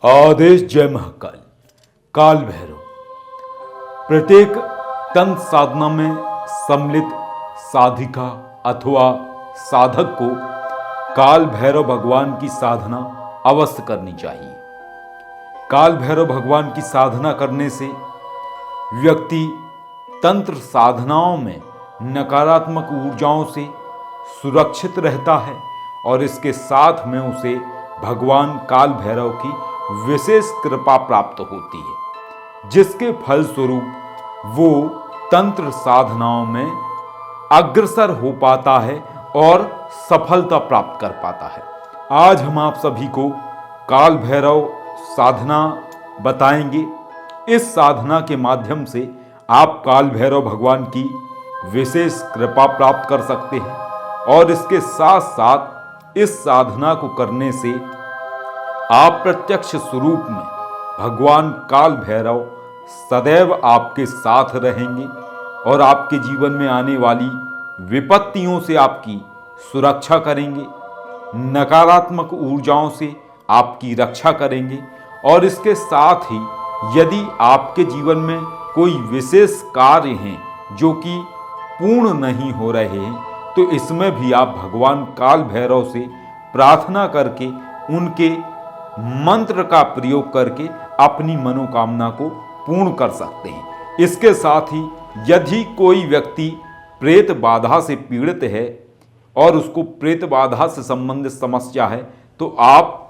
आदेश जय महाकाल। काल भैरव प्रत्येक तंत्र साधना में सम्मिलित साधिका अथवा साधक को काल भैरव भगवान की साधना अवश्य करनी चाहिए। काल भैरव भगवान की साधना करने से व्यक्ति तंत्र साधनाओं में नकारात्मक ऊर्जाओं से सुरक्षित रहता है और इसके साथ में उसे भगवान काल भैरव की विशेष कृपा प्राप्त होती है, जिसके फलस्वरूप वो तंत्र साधनाओं में अग्रसर हो पाता है और सफलता प्राप्त कर पाता है। आज हम आप सभी को काल भैरव साधना बताएंगे। इस साधना के माध्यम से आप काल भैरव भगवान की विशेष कृपा प्राप्त कर सकते हैं और इसके साथ साथ इस साधना को करने से आप प्रत्यक्ष स्वरूप में भगवान काल भैरव सदैव आपके साथ रहेंगे और आपके जीवन में आने वाली विपत्तियों से आपकी सुरक्षा करेंगे, नकारात्मक ऊर्जाओं से आपकी रक्षा करेंगे। और इसके साथ ही यदि आपके जीवन में कोई विशेष कार्य हैं जो कि पूर्ण नहीं हो रहे हैं, तो इसमें भी आप भगवान काल भैरव से प्रार्थना करके उनके मंत्र का प्रयोग करके अपनी मनोकामना को पूर्ण कर सकते हैं। इसके साथ ही यदि कोई व्यक्ति प्रेत बाधा से पीड़ित है और उसको प्रेत बाधा से संबंधित समस्या है, तो आप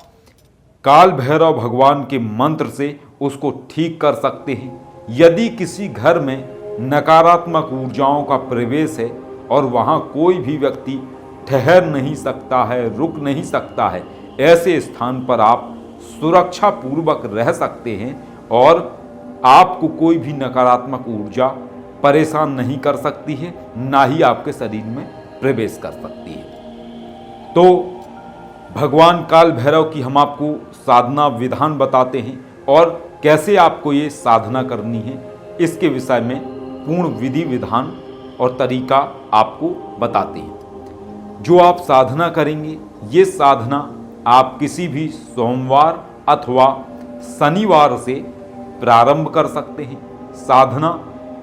काल भैरव भगवान के मंत्र से उसको ठीक कर सकते हैं। यदि किसी घर में नकारात्मक ऊर्जाओं का प्रवेश है और वहाँ कोई भी व्यक्ति ठहर नहीं सकता है, रुक नहीं सकता है, ऐसे स्थान पर आप सुरक्षा पूर्वक रह सकते हैं और आपको कोई भी नकारात्मक ऊर्जा परेशान नहीं कर सकती है, ना ही आपके शरीर में प्रवेश कर सकती है। तो भगवान काल भैरव की हम आपको साधना विधान बताते हैं और कैसे आपको ये साधना करनी है, इसके विषय में पूर्ण विधि विधान और तरीका आपको बताते हैं। जो आप साधना करेंगे, ये साधना आप किसी भी सोमवार अथवा शनिवार से प्रारंभ कर सकते हैं। साधना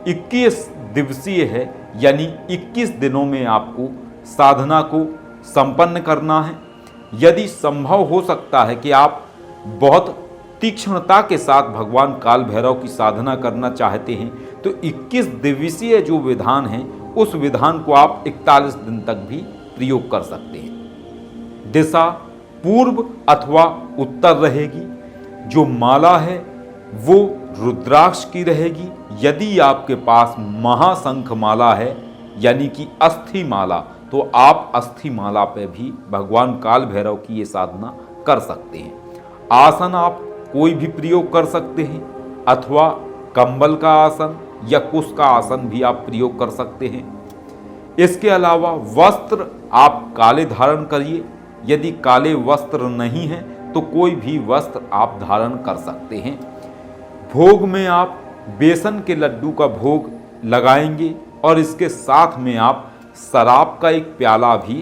21 दिवसीय है, यानी 21 दिनों में आपको साधना को संपन्न करना है। यदि संभव हो सकता है कि आप बहुत तीक्ष्णता के साथ भगवान काल भैरव की साधना करना चाहते हैं, तो 21 दिवसीय जो विधान है, उस विधान को आप 41 दिन तक भी प्रयोग कर सकते हैं। दिशा पूर्व अथवा उत्तर रहेगी। जो माला है वो रुद्राक्ष की रहेगी। यदि आपके पास महाशंख माला है, यानी कि अस्थि माला, तो आप अस्थि माला पे भी भगवान काल भैरव की ये साधना कर सकते हैं। आसन आप कोई भी प्रयोग कर सकते हैं, अथवा कंबल का आसन या कुश का आसन भी आप प्रयोग कर सकते हैं। इसके अलावा वस्त्र आप काले धारण करिए। यदि काले वस्त्र नहीं हैं तो कोई भी वस्त्र आप धारण कर सकते हैं। भोग में आप बेसन के लड्डू का भोग लगाएंगे और इसके साथ में आप शराब का एक प्याला भी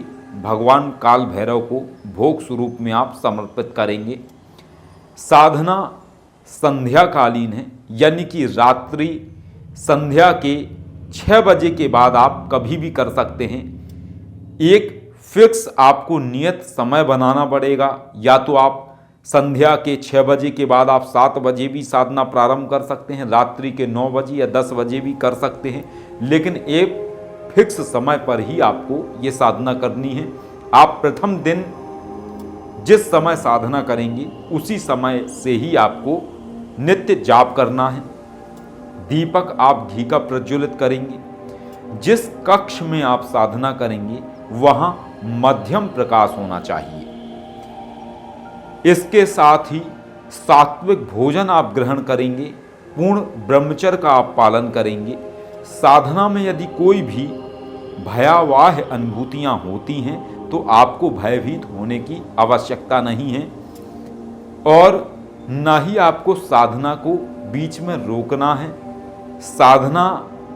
भगवान काल भैरव को भोग स्वरूप में आप समर्पित करेंगे। साधना संध्याकालीन है, यानी कि रात्रि संध्या के 6 बजे के बाद आप कभी भी कर सकते हैं। एक फिक्स आपको नियत समय बनाना पड़ेगा। या तो आप संध्या के 6 बजे के बाद आप 7 बजे भी साधना प्रारंभ कर सकते हैं, रात्रि के 9 बजे या 10 बजे भी कर सकते हैं, लेकिन एक फिक्स समय पर ही आपको ये साधना करनी है। आप प्रथम दिन जिस समय साधना करेंगे उसी समय से ही आपको नित्य जाप करना है। दीपक आप घी का प्रज्वलित करेंगे। जिस कक्ष में आप साधना करेंगे वहाँ मध्यम प्रकाश होना चाहिए। इसके साथ ही सात्विक भोजन आप ग्रहण करेंगे। पूर्ण ब्रह्मचर्य का आप पालन करेंगे। साधना में यदि कोई भी भयावह अनुभूतियां होती हैं तो आपको भयभीत होने की आवश्यकता नहीं है और न ही आपको साधना को बीच में रोकना है। साधना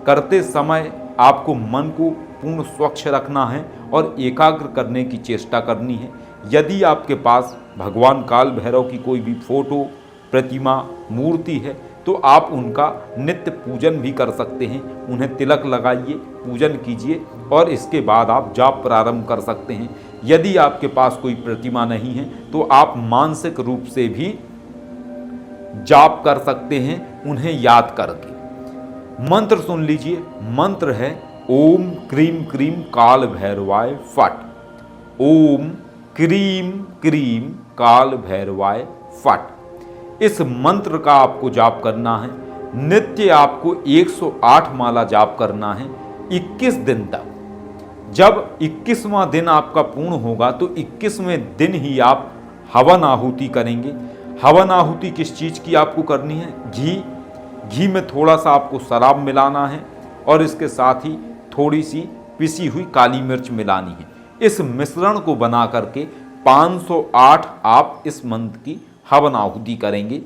करते समय आपको मन को पूर्ण स्वच्छ रखना है और एकाग्र करने की चेष्टा करनी है। यदि आपके पास भगवान काल भैरव की कोई भी फोटो, प्रतिमा, मूर्ति है तो आप उनका नित्य पूजन भी कर सकते हैं। उन्हें तिलक लगाइए, पूजन कीजिए और इसके बाद आप जाप प्रारंभ कर सकते हैं। यदि आपके पास कोई प्रतिमा नहीं है तो आप मानसिक रूप से भी जाप कर सकते हैं उन्हें याद करके। मंत्र सुन लीजिए। मंत्र है ओम क्रीम क्रीम काल भैरवाय फट। ओम क्रीम क्रीम काल भैरवाय फट। इस मंत्र का आपको जाप करना है। नित्य आपको 108 माला जाप करना है 21 दिन तक। जब 21वां दिन आपका पूर्ण होगा तो 21वें दिन ही आप हवन आहुति करेंगे। हवन आहुति किस चीज़ की आपको करनी है? घी में थोड़ा सा आपको शराब मिलाना है और इसके साथ ही थोड़ी सी पिसी हुई काली मिर्च मिलानी है। इस मिश्रण को बना करके 508 आप इस मंत्र की हवन आहुति करेंगे।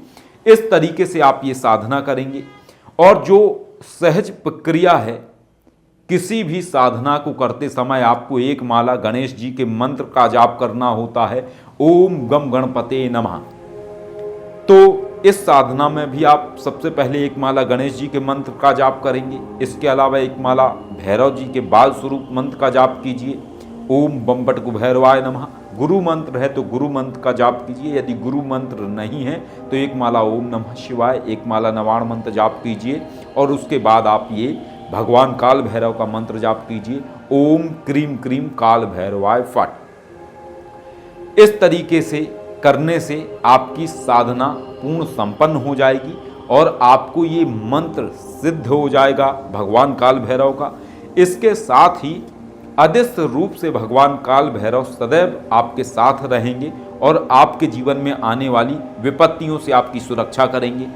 इस तरीके से आप ये साधना करेंगे। और जो सहज प्रक्रिया है, किसी भी साधना को करते समय आपको एक माला गणेश जी के मंत्र का जाप करना होता है, ओम गम गणपते नमः। तो इस साधना में भी आप सबसे पहले एक माला गणेश जी के मंत्र का जाप करेंगे। इसके अलावा एक माला भैरव जी के बाल स्वरूप मंत्र का जाप कीजिए, ओम बम्बट कुभैरवाय नमः। गुरु मंत्र है तो गुरु मंत्र का जाप कीजिए। यदि गुरु मंत्र नहीं है तो एक माला ओम नमः शिवाय, एक माला नवाण मंत्र जाप कीजिए और उसके बाद आप ये भगवान काल भैरव का मंत्र जाप कीजिए, ओम क्रीम क्रीम काल भैरवाय फट। इस तरीके से करने से आपकी साधना पूर्ण संपन्न हो जाएगी और आपको ये मंत्र सिद्ध हो जाएगा भगवान काल भैरव का। इसके साथ ही अदृश्य रूप से भगवान काल भैरव सदैव आपके साथ रहेंगे और आपके जीवन में आने वाली विपत्तियों से आपकी सुरक्षा करेंगे।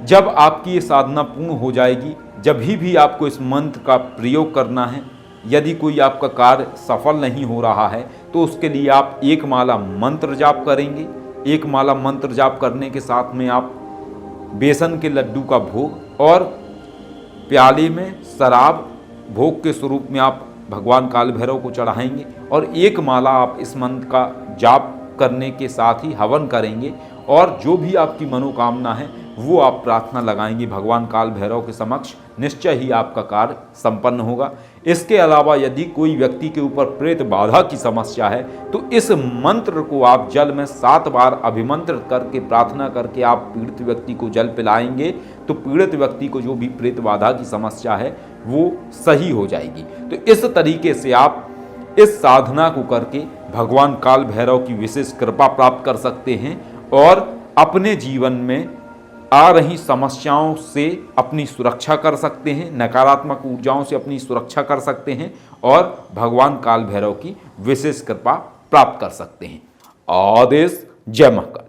जब आपकी ये साधना पूर्ण हो जाएगी, जब भी आपको इस मंत्र का प्रयोग करना है, यदि कोई आपका कार्य सफल नहीं हो रहा है तो उसके लिए आप एक माला मंत्र जाप करेंगे। एक माला मंत्र जाप करने के साथ में आप बेसन के लड्डू का भोग और प्याले में शराब भोग के स्वरूप में आप भगवान काल भैरव को चढ़ाएंगे और एक माला आप इस मंत्र का जाप करने के साथ ही हवन करेंगे और जो भी आपकी मनोकामना है वो आप प्रार्थना लगाएंगे भगवान काल भैरव के समक्ष। निश्चय ही आपका कार्य संपन्न होगा। इसके अलावा यदि कोई व्यक्ति के ऊपर प्रेत बाधा की समस्या है तो इस मंत्र को आप जल में 7 बार अभिमंत्रित करके प्रार्थना करके आप पीड़ित व्यक्ति को जल पिलाएंगे तो पीड़ित व्यक्ति को जो भी प्रेत बाधा की समस्या है वो सही हो जाएगी। तो इस तरीके से आप इस साधना को करके भगवान काल भैरव की विशेष कृपा प्राप्त कर सकते हैं और अपने जीवन में आ रही समस्याओं से अपनी सुरक्षा कर सकते हैं, नकारात्मक ऊर्जाओं से अपनी सुरक्षा कर सकते हैं और भगवान काल भैरव की विशेष कृपा प्राप्त कर सकते हैं। आदेश। जय महाकाल।